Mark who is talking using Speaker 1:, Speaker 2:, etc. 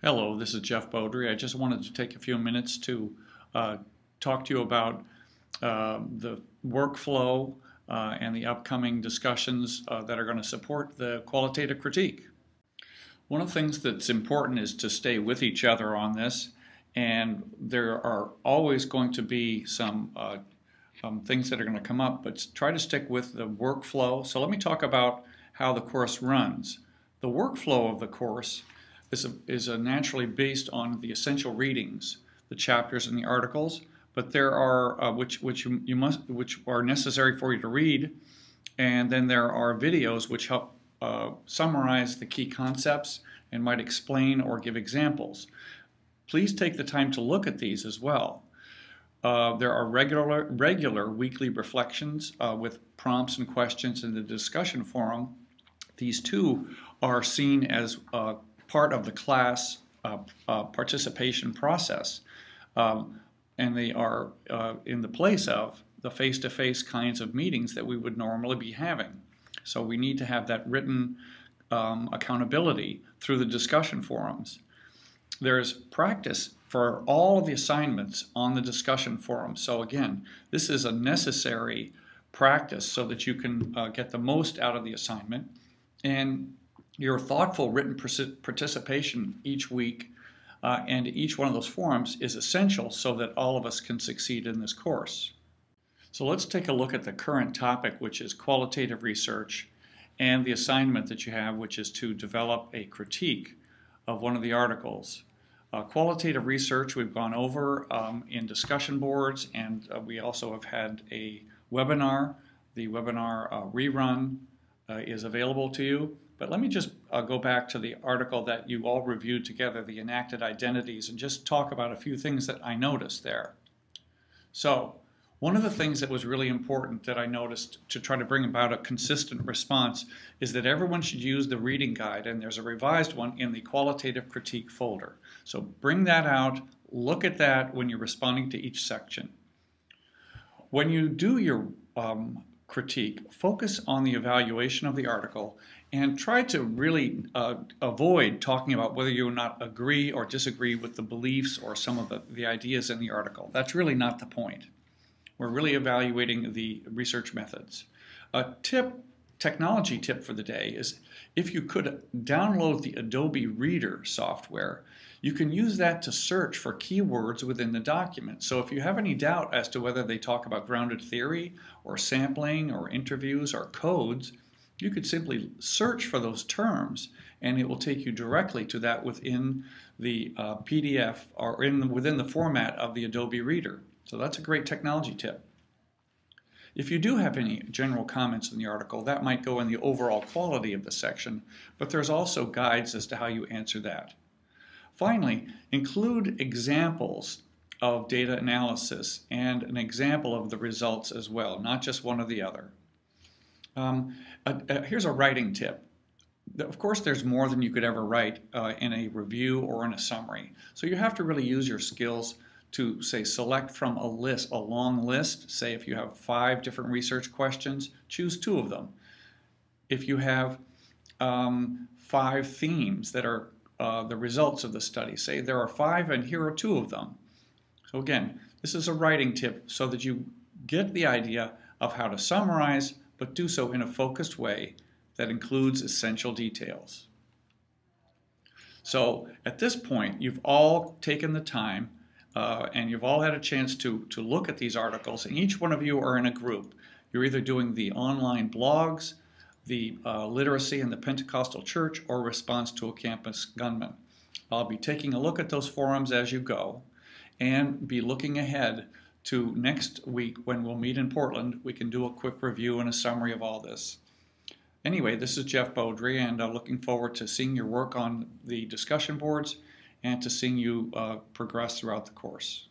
Speaker 1: Hello, this is Jeff Beaudry. I just wanted to take a few minutes to talk to you about the workflow and the upcoming discussions that are going to support the qualitative critique. One of the things that's important is to stay with each other on this, and there are always going to be some things that are going to come up, but try to stick with the workflow. So let me talk about how the course runs. The workflow of the course is naturally based on the essential readings, the chapters and the articles, but there are which are necessary for you to read, and then there are videos which help summarize the key concepts and might explain or give examples. Please take the time to look at these as well. There are regular weekly reflections with prompts and questions in the discussion forum. These too are seen as part of the class participation process, and they are in the place of the face-to-face kinds of meetings that we would normally be having. So we need to have that written accountability through the discussion forums. There's practice for all of the assignments on the discussion forum. So again, this is a necessary practice so that you can get the most out of the assignment. And your thoughtful written participation each week and each one of those forums is essential so that all of us can succeed in this course. So let's take a look at the current topic, which is qualitative research, and the assignment that you have, which is to develop a critique of one of the articles. Qualitative research we've gone over in discussion boards, and we also have had a webinar. The webinar rerun is available to you. But let me just go back to the article that you all reviewed together, the enacted identities, and just talk about a few things that I noticed there. So one of the things that was really important that I noticed to try to bring about a consistent response is that everyone should use the reading guide, and there's a revised one in the qualitative critique folder. So bring that out, look at that when you're responding to each section. When you do your critique, focus on the evaluation of the article and try to really avoid talking about whether you or not agree or disagree with the beliefs or some of the ideas in the article. That's really not the point. We're really evaluating the research methods. A technology tip for the day is if you could download the Adobe Reader software, you can use that to search for keywords within the document. So if you have any doubt as to whether they talk about grounded theory or sampling or interviews or codes, you could simply search for those terms and it will take you directly to that within the PDF or within the format of the Adobe Reader. So that's a great technology tip. If you do have any general comments in the article, that might go in the overall quality of the section, but there's also guides as to how you answer that. Finally, include examples of data analysis and an example of the results as well, not just one or the other. Here's a writing tip. Of course, there's more than you could ever write in a review or in a summary. So you have to really use your skills to, say, select from a list, a long list. Say if you have 5 different research questions, choose 2 of them. If you have 5 themes that are the results of the study, say there are 5 and here are 2 of them. So again, this is a writing tip so that you get the idea of how to summarize, but do so in a focused way that includes essential details. So at this point, you've all taken the time and you've all had a chance to look at these articles, and each one of you are in a group. You're either doing the online blogs, the literacy in the Pentecostal Church, or response to a campus gunman. I'll be taking a look at those forums as you go and be looking ahead to next week when we'll meet in Portland. We can do a quick review and a summary of all this. Anyway, this is Jeff Beaudry, and looking forward to seeing your work on the discussion boards and to seeing you progress throughout the course.